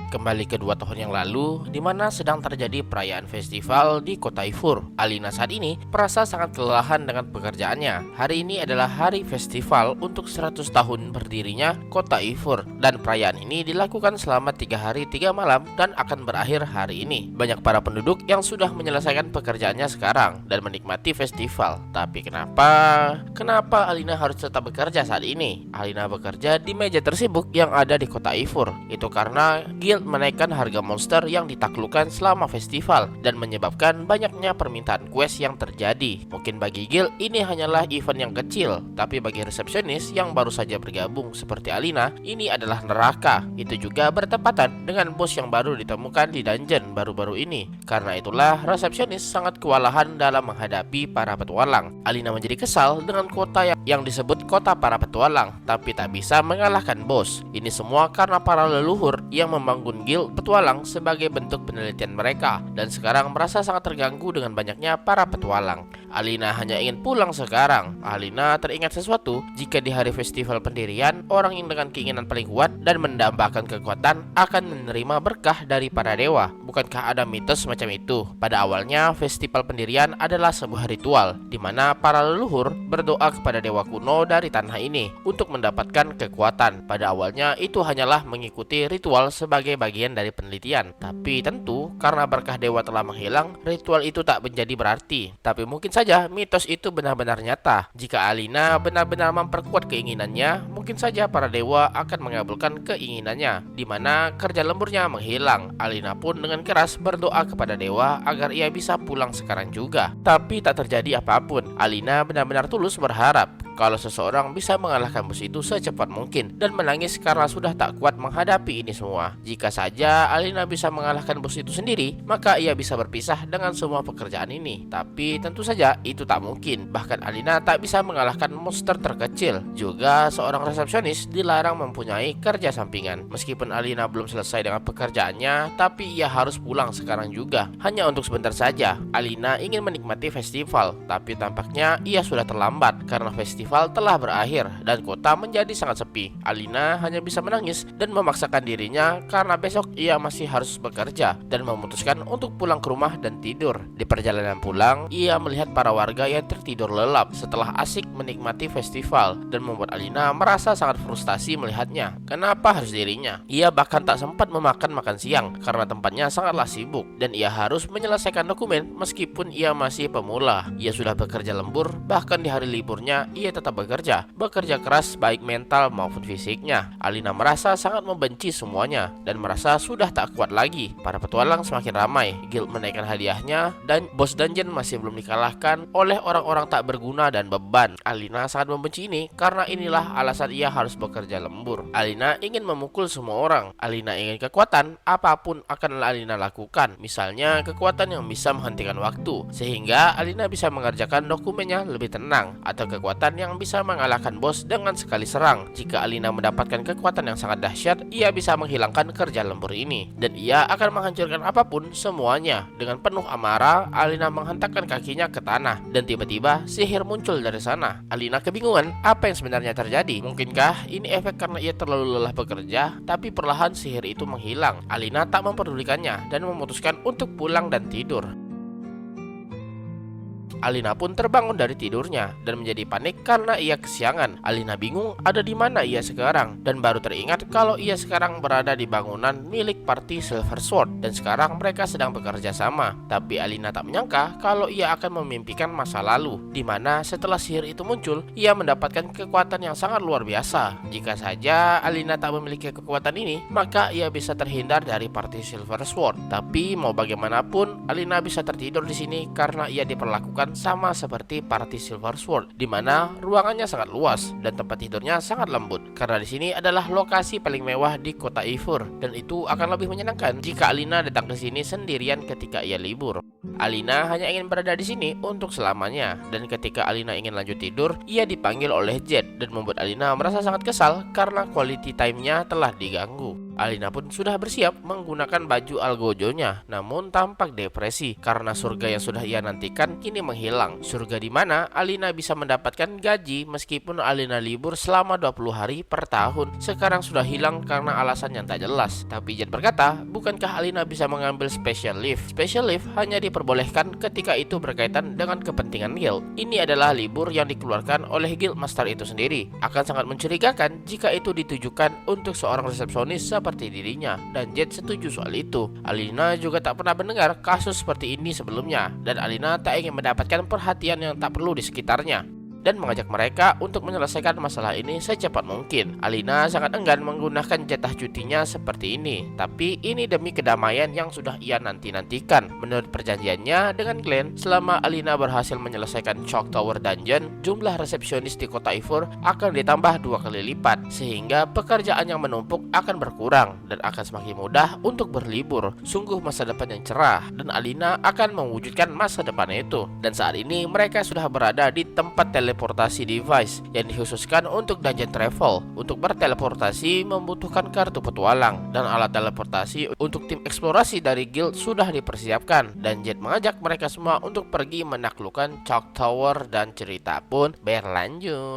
Kembali ke 2 tahun yang lalu, di mana sedang terjadi perayaan festival di kota Ifur. Alina saat ini merasa sangat kelelahan dengan pekerjaannya. Hari ini adalah hari festival untuk 100 tahun berdirinya kota Ifur. Dan perayaan ini dilakukan selama 3 hari 3 malam dan akan berakhir hari ini. Banyak para penduduk yang sudah menyelesaikan pekerjaannya sekarang dan menikmati festival. Tapi kenapa Alina harus tetap bekerja saat ini? Alina bekerja di meja tersibuk yang ada di kota Ifur. Itu karena guild menaikkan harga monster yang ditaklukkan selama festival dan menyebabkan banyaknya permintaan quest yang terjadi. Mungkin bagi guild ini hanyalah event yang kecil, tapi bagi resepsionis yang baru saja bergabung seperti Alina, ini adalah neraka. Itu juga bertepatan dengan bos yang baru ditemukan di dungeon baru-baru ini. Karena itulah resepsionis sangat kewalahan dalam menghadapi para petualang. Alina menjadi kesal dengan kota yang disebut kota para petualang, tapi tak bisa mengalahkan bos. Ini semua karena para leluhur yang membangun guild petualang sebagai bentuk penelitian mereka, dan sekarang merasa sangat terganggu dengan banyaknya para petualang. Alina hanya ingin pulang sekarang. Alina teringat sesuatu, jika di hari festival pendirian, orang yang dengan keinginan paling kuat dan mendambakan kekuatan akan menerima berkah dari para dewa. Bukankah ada mitos semacam itu? Pada awalnya, festival pendirian adalah sebuah ritual di mana para leluhur berdoa kepada dewa kuno dari tanah ini untuk mendapatkan kekuatan. Pada awalnya itu hanyalah mengikuti ritual sebagai bagian dari penelitian. Tapi tentu karena berkah dewa telah menghilang, ritual itu tak menjadi berarti. Tapi mungkin saja mitos itu benar-benar nyata. Jika Alina benar-benar memperkuat keinginannya, mungkin saja para dewa akan mengabulkan keinginannya, di mana kerja lemburnya menghilang. Alina pun dengan keras berdoa kepada dewa agar ia bisa pulang sekarang juga. Tapi tak terjadi apapun. Alina benar-benar tulus berharap kalau seseorang bisa mengalahkan bos itu secepat mungkin dan menangis karena sudah tak kuat menghadapi ini semua. Jika saja Alina bisa mengalahkan bos itu sendiri, maka ia bisa berpisah dengan semua pekerjaan ini. Tapi tentu saja itu tak mungkin. Bahkan Alina tak bisa mengalahkan monster terkecil. Juga seorang resepsionis dilarang mempunyai kerja sampingan. Meskipun Alina belum selesai dengan pekerjaannya, tapi ia harus pulang sekarang juga. Hanya untuk sebentar saja. Alina ingin menikmati festival, tapi tampaknya ia sudah terlambat karena festival telah berakhir dan kota menjadi sangat sepi. Alina hanya bisa menangis dan memaksakan dirinya karena besok ia masih harus bekerja, dan memutuskan untuk pulang ke rumah dan tidur. Di perjalanan pulang, ia melihat para warga yang tertidur lelap setelah asik menikmati festival, dan membuat Alina merasa sangat frustasi melihatnya. Kenapa harus dirinya? Ia bahkan tak sempat makan siang karena tempatnya sangatlah sibuk, dan ia harus menyelesaikan dokumen meskipun ia masih pemula. Ia sudah bekerja lembur, bahkan di hari liburnya ia tetap bekerja keras baik mental maupun fisiknya. Alina merasa sangat membenci semuanya dan merasa sudah tak kuat lagi. Para petualang semakin ramai, guild menaikkan hadiahnya, dan bos dungeon masih belum dikalahkan oleh orang-orang tak berguna dan beban. Alina sangat membenci ini karena inilah alasan ia harus bekerja lembur. Alina ingin memukul semua orang. Alina ingin kekuatan, apapun akan Alina lakukan. Misalnya kekuatan yang bisa menghentikan waktu sehingga Alina bisa mengerjakan dokumennya lebih tenang, atau kekuatan yang bisa mengalahkan bos dengan sekali serang. Jika Alina mendapatkan kekuatan yang sangat dahsyat, ia bisa menghilangkan kerja lembur ini, dan ia akan menghancurkan apapun semuanya. Dengan penuh amarah, Alina menghentakkan kakinya ke tanah, dan tiba-tiba sihir muncul dari sana. Alina kebingungan apa yang sebenarnya terjadi. Mungkinkah ini efek karena ia terlalu lelah bekerja? Tapi perlahan sihir itu menghilang. Alina tak memperdulikannya dan memutuskan untuk pulang dan tidur. Alina pun terbangun dari tidurnya dan menjadi panik karena ia kesiangan. Alina bingung ada di mana ia sekarang, dan baru teringat kalau ia sekarang berada di bangunan milik party Silver Sword, dan sekarang mereka sedang bekerja sama. Tapi Alina tak menyangka kalau ia akan memimpikan masa lalu, di mana setelah sihir itu muncul, ia mendapatkan kekuatan yang sangat luar biasa. Jika saja Alina tak memiliki kekuatan ini, maka ia bisa terhindar dari party Silver Sword. Tapi mau bagaimanapun, Alina bisa tertidur di sini karena ia diperlakukan sama seperti party Silver Sword, di mana ruangannya sangat luas dan tempat tidurnya sangat lembut. Karena di sini adalah lokasi paling mewah di kota Ifur, dan itu akan lebih menyenangkan jika Alina datang ke sini sendirian ketika ia libur. Alina hanya ingin berada di sini untuk selamanya, dan ketika Alina ingin lanjut tidur, ia dipanggil oleh Jet dan membuat Alina merasa sangat kesal karena quality time-nya telah diganggu. Alina pun sudah bersiap menggunakan baju algojonya, namun tampak depresi karena surga yang sudah ia nantikan kini menghilang. Surga di mana Alina bisa mendapatkan gaji meskipun Alina libur selama 20 hari per tahun, sekarang sudah hilang karena alasan yang tak jelas. Tapi Jet berkata, bukankah Alina bisa mengambil special leave? Special leave hanya diperbolehkan ketika itu berkaitan dengan kepentingan guild. Ini adalah libur yang dikeluarkan oleh guild master itu sendiri. Akan sangat mencurigakan jika itu ditujukan untuk seorang resepsionis seperti dirinya, dan Jet setuju soal itu. Alina juga tak pernah mendengar kasus seperti ini sebelumnya, dan Alina tak ingin mendapatkan perhatian yang tak perlu di sekitarnya dan mengajak mereka untuk menyelesaikan masalah ini secepat mungkin. Alina sangat enggan menggunakan jatah cutinya seperti ini, tapi ini demi kedamaian yang sudah ia nanti-nantikan. Menurut perjanjiannya dengan Glenn, selama Alina berhasil menyelesaikan Chalk Tower Dungeon, jumlah resepsionis di kota Ivor akan ditambah 2 kali lipat, sehingga pekerjaan yang menumpuk akan berkurang dan akan semakin mudah untuk berlibur. Sungguh masa depan yang cerah, dan Alina akan mewujudkan masa depannya itu. Dan saat ini mereka sudah berada di tempat teleportasi device yang dikhususkan untuk dungeon travel. Untuk berteleportasi membutuhkan kartu petualang, dan alat teleportasi untuk tim eksplorasi dari guild sudah dipersiapkan, dan Jet mengajak mereka semua untuk pergi menaklukkan Chalk Tower dan cerita pun berlanjut.